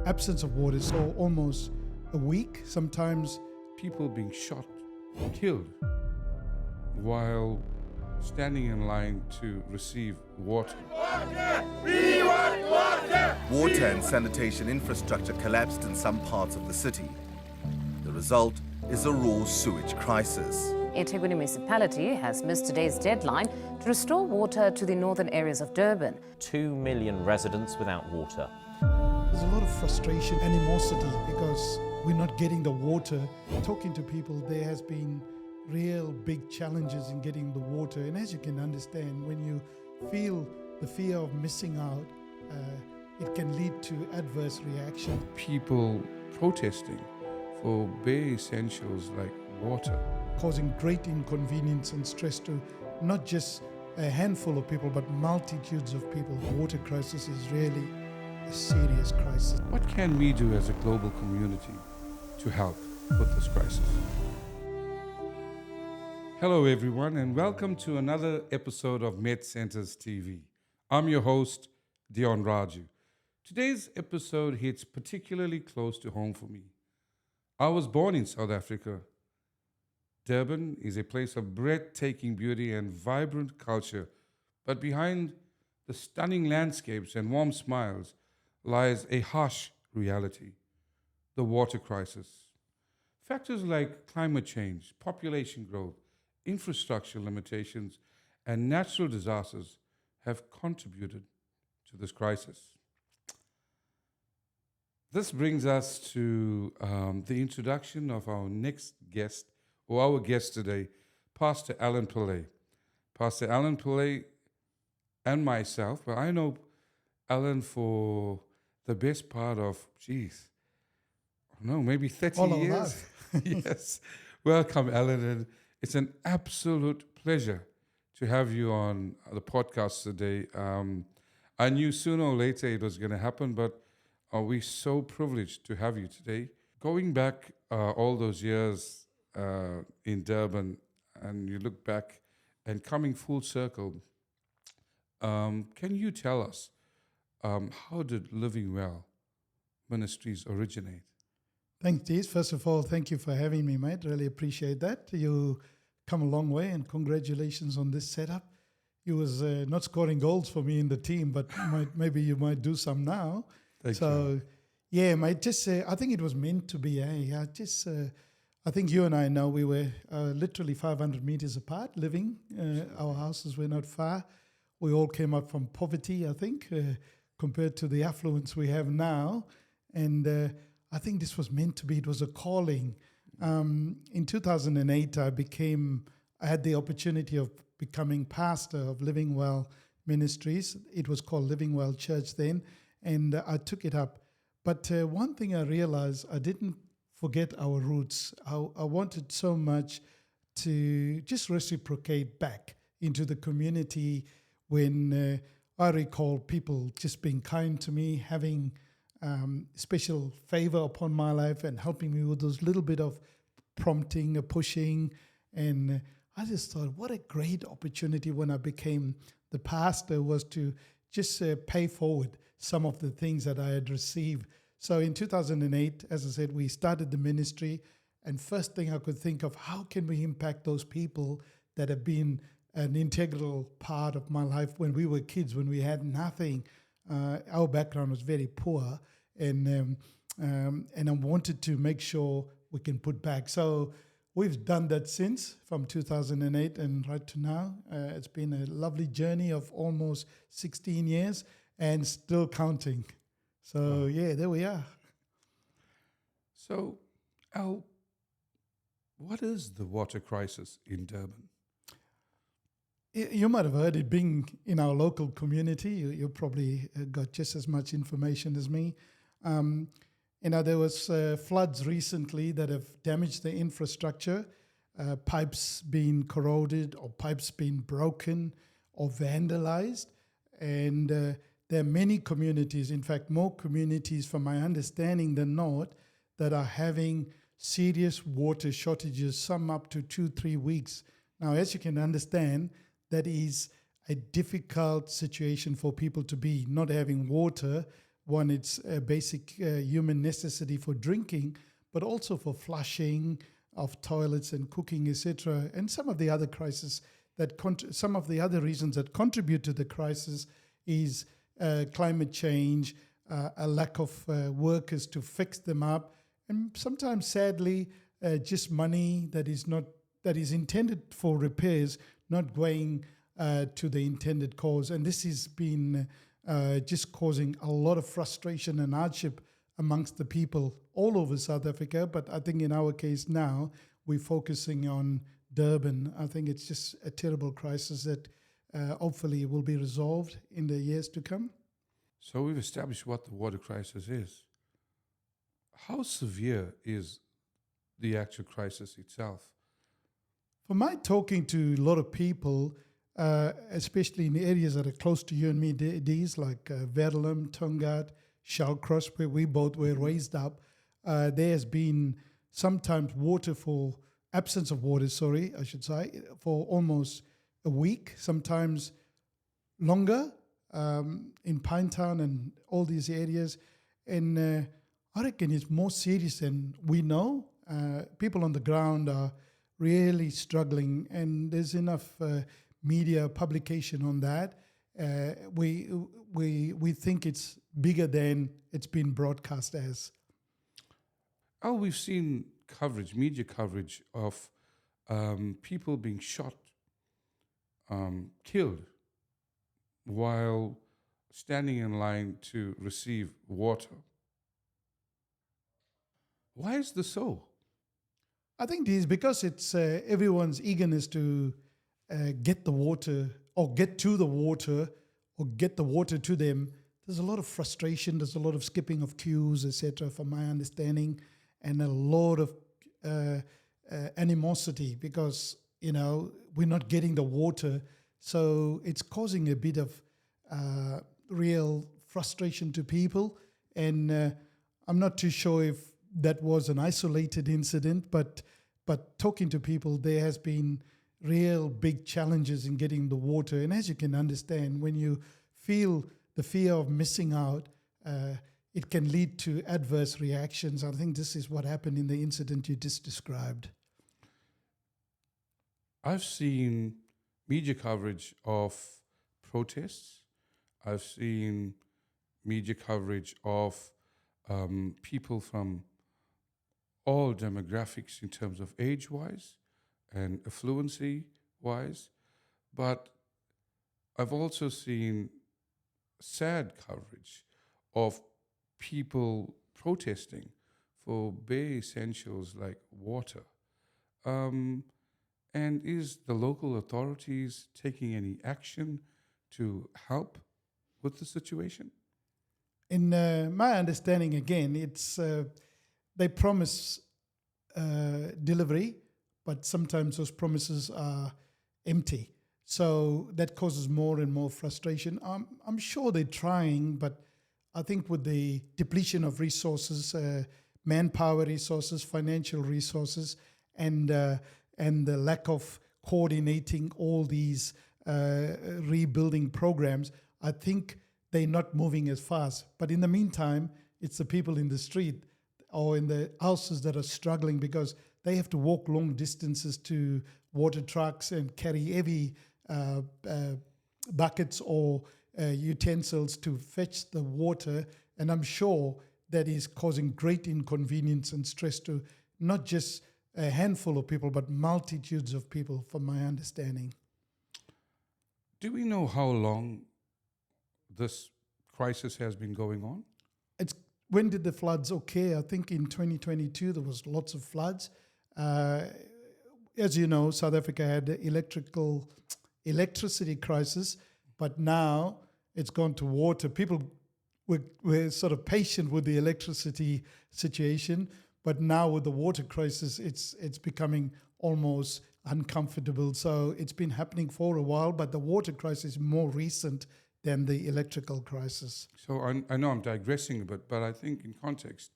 absence of water, so almost a week, sometimes. People being shot, killed, while standing in line to receive water. We want water! Water and sanitation infrastructure collapsed in some parts of the city. The result is a raw sewage crisis. eThekwini municipality has missed today's deadline to restore water to the northern areas of Durban. 2 million residents without water. There's a lot of frustration, animosity, because we're not getting the water. Talking to people, there has been real big challenges in getting the water. And as you can understand, when you feel the fear of missing out, it can lead to adverse reaction. People protesting for bare essentials like water. Causing great inconvenience and stress to not just a handful of people, but multitudes of people. The water crisis is really a serious crisis. What can we do as a global community to help with this crisis? Hello everyone, and welcome to another episode of Med Centers TV. I'm your host, Dion Raju. Today's episode hits particularly close to home for me. I was born in South Africa. Durban is a place of breathtaking beauty and vibrant culture, but behind the stunning landscapes and warm smiles lies a harsh reality: the water crisis. Factors like climate change, population growth, infrastructure limitations, and natural disasters have contributed to this crisis. This brings us to the introduction of our next guest, or our guest today, Pastor Alan Pillay. Pastor Alan Pillay and myself, well, I know Alan for the best part of, maybe 30 All of years. life. Yes. Welcome, Alan. And it's an absolute pleasure to have you on the podcast today. I knew sooner or later it was going to happen, but we're so privileged to have you today. Going back all those years in Durban, and you look back and coming full circle, can you tell us how did Livingwell Ministries originate? Thanks, Dees. First of all, thank you for having me, mate. Really appreciate that. You come a long way, and congratulations on this setup. You was not scoring goals for me in the team, but maybe you might do some now. Thank you. Yeah, mate, I think it was meant to be. I think you and I know we were literally 500 meters apart living. Our houses were not far. We all came up from poverty, I think, compared to the affluence we have now. And I think this was meant to be. It was a calling. In 2008, I had the opportunity of becoming pastor of Livingwell Ministries. It was called Livingwell Church then, and I took it up. But one thing I realized, I didn't forget our roots. I wanted so much to just reciprocate back into the community when I recall people just being kind to me, having special favor upon my life and helping me with those little bit of prompting, pushing. And I just thought, what a great opportunity when I became the pastor was to just pay forward some of the things that I had received. So in 2008, as I said, we started the ministry. And first thing I could think of, how can we impact those people that have been an integral part of my life when we were kids, when we had nothing. Our background was very poor, and I wanted to make sure we can put back. So we've done that since, from 2008 and right to now. It's been a lovely journey of almost 16 years and still counting. So yeah, there we are. So, Al, what is the water crisis in Durban? You might have heard it being in our local community. You probably got just as much information as me. There was floods recently that have damaged the infrastructure, pipes being corroded or pipes being broken or vandalized. And there are many communities, in fact, more communities from my understanding than not, that are having serious water shortages, some up to 2-3 weeks. Now, as you can understand, that is a difficult situation for people to be, not having water One, it's a basic human necessity for drinking, but also for flushing of toilets and cooking, etc. And some of the other crises that some of the other reasons that contribute to the crisis is climate change, a lack of workers to fix them up, and sometimes, sadly, just money that is intended for repairs not going to the intended cause. And this has been just causing a lot of frustration and hardship amongst the people all over South Africa. But I think in our case now, we're focusing on Durban. I think it's just a terrible crisis that hopefully will be resolved in the years to come. So we've established what the water crisis is. How severe is the actual crisis itself? From my talking to a lot of people, especially in the areas that are close to you and me, these like Verulam, Tongaat, Shallcross, where we both were raised up, there has been sometimes absence of water, I should say, for almost a week, sometimes longer, in Pinetown and all these areas. And I reckon it's more serious than we know. People on the ground are really struggling, and there's enough media publication on that. We think it's bigger than it's been broadcast as. Oh, we've seen media coverage of people being shot, killed, while standing in line to receive water. Why is this so? I think it is because it's everyone's eagerness to get the water or get to the water or get the water to them. There's a lot of frustration. There's a lot of skipping of queues, etc., from my understanding, and a lot of animosity because, we're not getting the water. So it's causing a bit of real frustration to people. And I'm not too sure if that was an isolated incident, but talking to people, there has been real big challenges in getting the water. And as you can understand, when you feel the fear of missing out, it can lead to adverse reactions. I think this is what happened in the incident you just described. I've seen media coverage of protests. I've seen media coverage of people from all demographics in terms of age-wise and affluency-wise. But I've also seen sad coverage of people protesting for bare essentials like water. And is the local authorities taking any action to help with the situation? In my understanding, again, it's they promise delivery, but sometimes those promises are empty. So that causes more and more frustration. I'm sure they're trying, but I think with the depletion of resources, manpower resources, financial resources, and the lack of coordinating all these rebuilding programs, I think they're not moving as fast. But in the meantime, it's the people in the street or in the houses that are struggling because they have to walk long distances to water trucks and carry heavy buckets or utensils to fetch the water. And I'm sure that is causing great inconvenience and stress to not just a handful of people, but multitudes of people, from my understanding. Do we know how long this crisis has been going on? When did the floods occur? I think in 2022 there was lots of floods. As you know, South Africa had the electricity crisis, but now it's gone to water. People were sort of patient with the electricity situation, but now with the water crisis, it's becoming almost uncomfortable. So it's been happening for a while, but the water crisis is more recent than the electrical crisis. So I know I'm digressing a bit, but I think in context,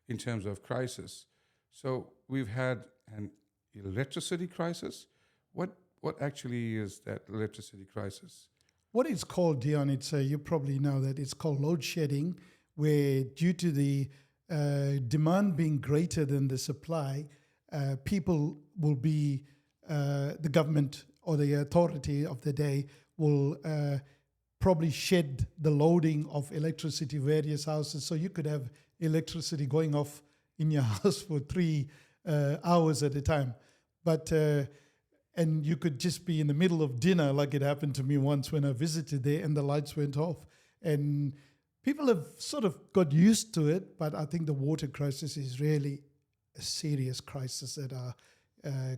in terms of crisis, so we've had an electricity crisis. What actually is that electricity crisis? What it's called, Dion, you probably know that it's called load shedding, where due to the demand being greater than the supply, people will be, the government or the authority of the day will probably shed the loading of electricity various houses. So you could have electricity going off in your house for 3 hours at a time. But and you could just be in the middle of dinner, like it happened to me once when I visited there, and the lights went off. And people have sort of got used to it, but I think the water crisis is really a serious crisis that are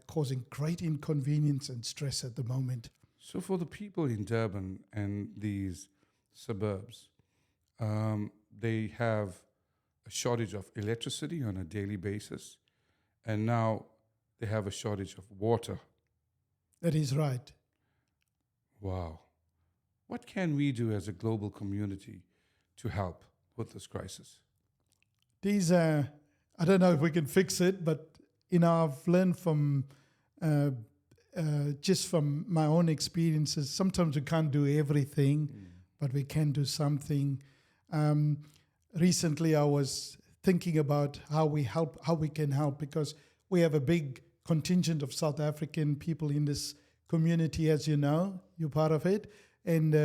causing great inconvenience and stress at the moment. So for the people in Durban and these suburbs, they have a shortage of electricity on a daily basis, and now they have a shortage of water. That is right. Wow. What can we do as a global community to help with this crisis? These I don't know if we can fix it, but I've learned from just from my own experiences, sometimes we can't do everything, but we can do something. Recently, I was thinking about how we can help, because we have a big contingent of South African people in this community, as you know, you're part of it. And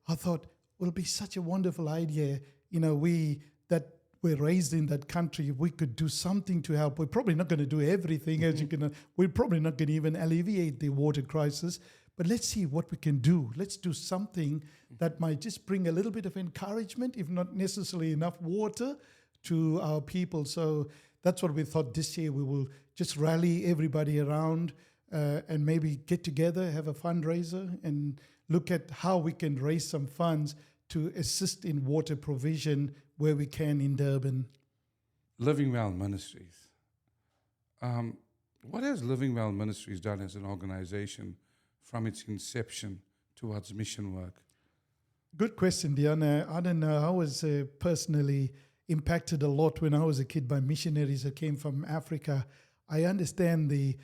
I thought, well, it'll be such a wonderful idea, we're raised in that country, we could do something to help. We're probably not going to do everything, as you can. We're probably not going to even alleviate the water crisis, but let's see what we can do. Let's do something that might just bring a little bit of encouragement, if not necessarily enough water, to our people. So that's what we thought this year. We will just rally everybody around and maybe get together, have a fundraiser, and look at how we can raise some funds to assist in water provision where we can in Durban. Livingwell Ministries. What has Livingwell Ministries done as an organization from its inception towards mission work? Good question, Diana. I don't know. I was personally impacted a lot when I was a kid by missionaries that came from Africa. I understand the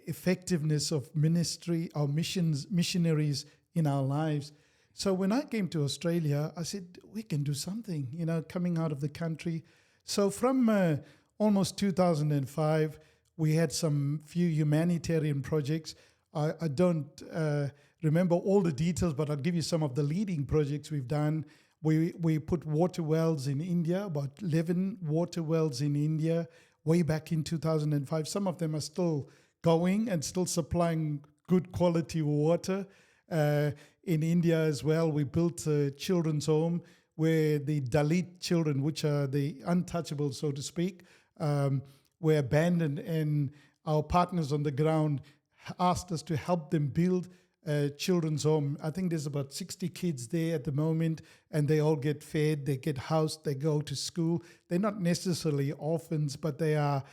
effectiveness of ministry or missionaries in our lives. So when I came to Australia, I said, we can do something, coming out of the country. So from almost 2005, we had some few humanitarian projects. I don't remember all the details, but I'll give you some of the leading projects we've done. We put water wells in India, about 11 water wells in India, way back in 2005. Some of them are still going and still supplying good quality water. In India as well, we built a children's home where the Dalit children, which are the untouchables, so to speak, were abandoned, and our partners on the ground asked us to help them build a children's home. I think there's about 60 kids there at the moment, and they all get fed, they get housed, they go to school. They're not necessarily orphans, but they are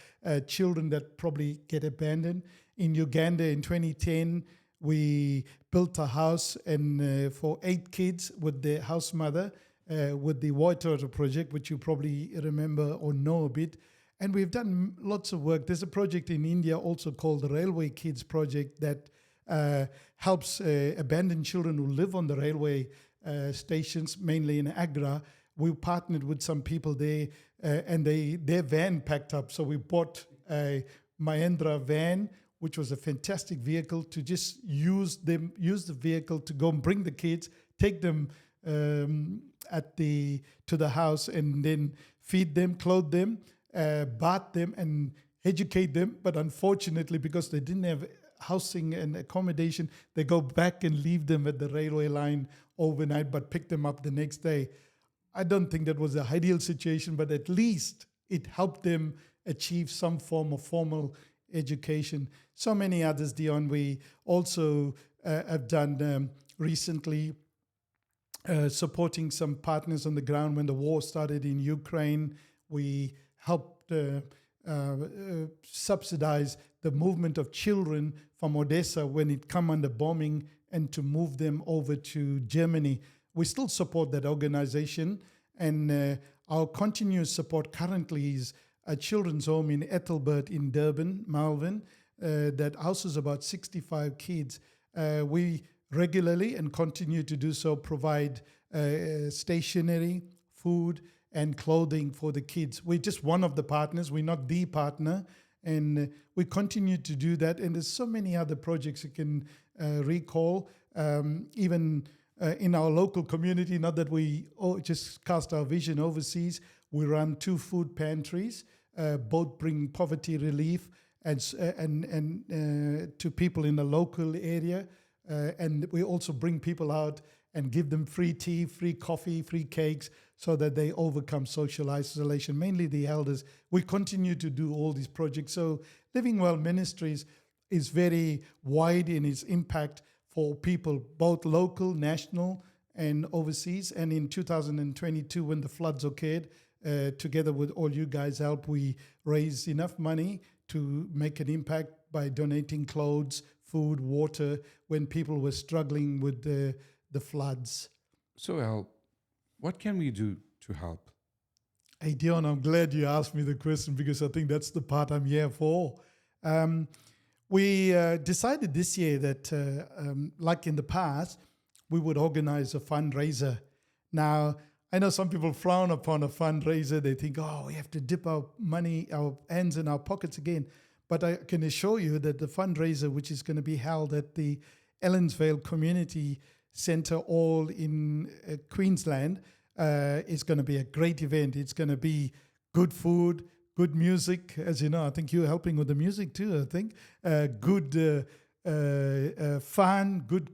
children that probably get abandoned. In Uganda in 2010, we built a house and for 8 kids with their house mother with the Waitara project, which you probably remember or know a bit. And we've done lots of work. There's a project in India also called the Railway Kids Project that helps abandoned children who live on the railway stations, mainly in Agra. We partnered with some people there and their van packed up. So we bought a Mahindra van, which was a fantastic vehicle to just use the vehicle to go and bring the kids, take them to the house, and then feed them, clothe them, bath them, and educate them. But unfortunately, because they didn't have housing and accommodation, they go back and leave them at the railway line overnight, but pick them up the next day. I don't think that was the ideal situation, but at least it helped them achieve some form of formal education. So many others, Dion. We also have done recently supporting some partners on the ground when the war started in Ukraine. We helped subsidize the movement of children from Odessa when it come under bombing and to move them over to Germany. We still support that organization, and our continuous support currently is a children's home in Ethelbert in Durban, Malvern, that houses about 65 kids. We regularly and continue to do so provide stationery, food, and clothing for the kids. We're just one of the partners. We're not the partner. And we continue to do that. And there's so many other projects you can recall, even in our local community, not that we just cast our vision overseas. We run 2 food pantries, both bring poverty relief and to people in the local area. And we also bring people out and give them free tea, free coffee, free cakes, so that they overcome social isolation, mainly the elders. We continue to do all these projects. So Livingwell Ministries is very wide in its impact for people, both local, national, and overseas. And in 2022, when the floods occurred, together with all you guys' help, we raised enough money to make an impact by donating clothes, food, water, when people were struggling with the floods. So, Al, what can we do to help? Hey, Dion, I'm glad you asked me the question, because I think that's the part I'm here for. We decided this year that, like in the past, we would organize a fundraiser. Now, I know some people frown upon a fundraiser. They think, oh, we have to dip our money, our hands in our pockets again. But I can assure you that the fundraiser, which is going to be held at the Helensvale Community Centre, all in Queensland, is going to be a great event. It's going to be good food, good music. As you know, I think you're helping with the music too, I think. Good fun, good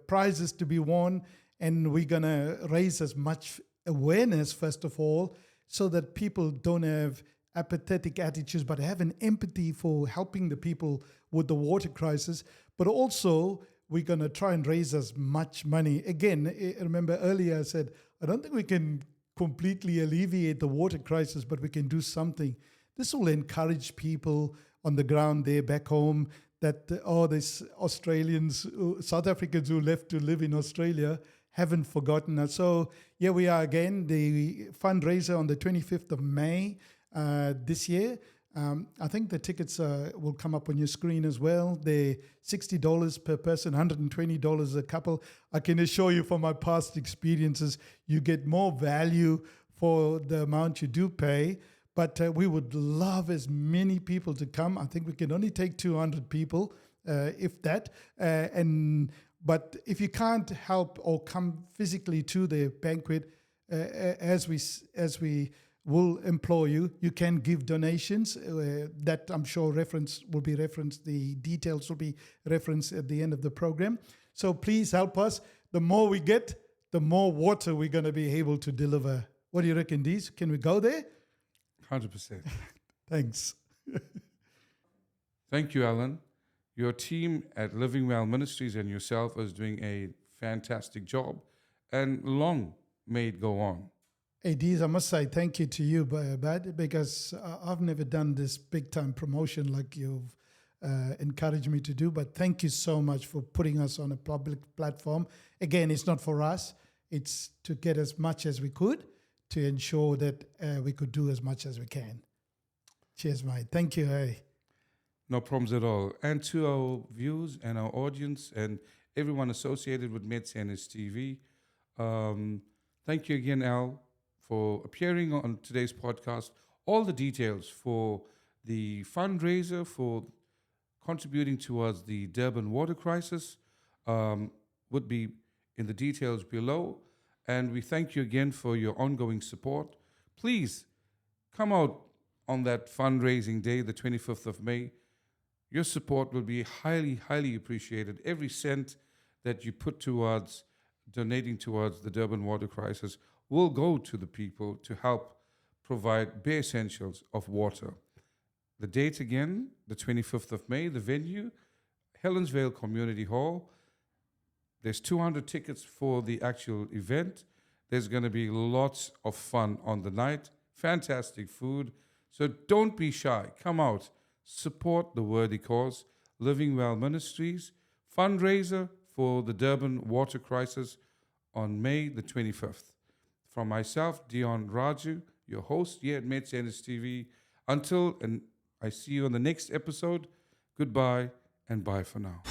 prizes to be won. And we're going to raise as much awareness, first of all, so that people don't have apathetic attitudes, but have an empathy for helping the people with the water crisis. But also, we're going to try and raise as much money. Again, remember earlier I said, I don't think we can completely alleviate the water crisis, but we can do something. This will encourage people on the ground there back home that, these Australians, South Africans who left to live in Australia haven't forgotten us. So here we are again, the fundraiser on the 25th of May this year. I think the tickets will come up on your screen as well. They're $60 per person, $120 a couple. I can assure you from my past experiences, you get more value for the amount you do pay. But we would love as many people to come. I think we can only take 200 people, if that. But if you can't help or come physically to the banquet, as we will implore you, you can give donations that I'm sure will be referenced. The details will be referenced at the end of the program. So please help us. The more we get, the more water we're going to be able to deliver. What do you reckon, Dees? Can we go there? 100%. Thanks. Thank you, Alan. Your team at Livingwell Ministries and yourself is doing a fantastic job, and long may it go on. Hey, Dees, I must say thank you to you, Bad, because I've never done this big-time promotion like you've encouraged me to do, but thank you so much for putting us on a public platform. Again, it's not for us. It's to get as much as we could to ensure that we could do as much as we can. Cheers, mate. Thank you, hey. No problems at all. And to our viewers and our audience and everyone associated with MCTV TV, thank you again, Al, for appearing on today's podcast. All the details for the fundraiser, for contributing towards the Durban water crisis would be in the details below. And we thank you again for your ongoing support. Please come out on that fundraising day, the 25th of May. Your support will be highly, highly appreciated. Every cent that you put towards donating towards the Durban water crisis will go to the people to help provide bare essentials of water. The date again, the 25th of May, the venue, Helensvale Community Hall. There's 200 tickets for the actual event. There's going to be lots of fun on the night, fantastic food. So don't be shy. Come out. Support the worthy cause. Livingwell Ministries fundraiser for the Durban water crisis on May the 25th. From myself, Dion Raju, your host here at MCTV. Until I see you on the next episode, goodbye and bye for now.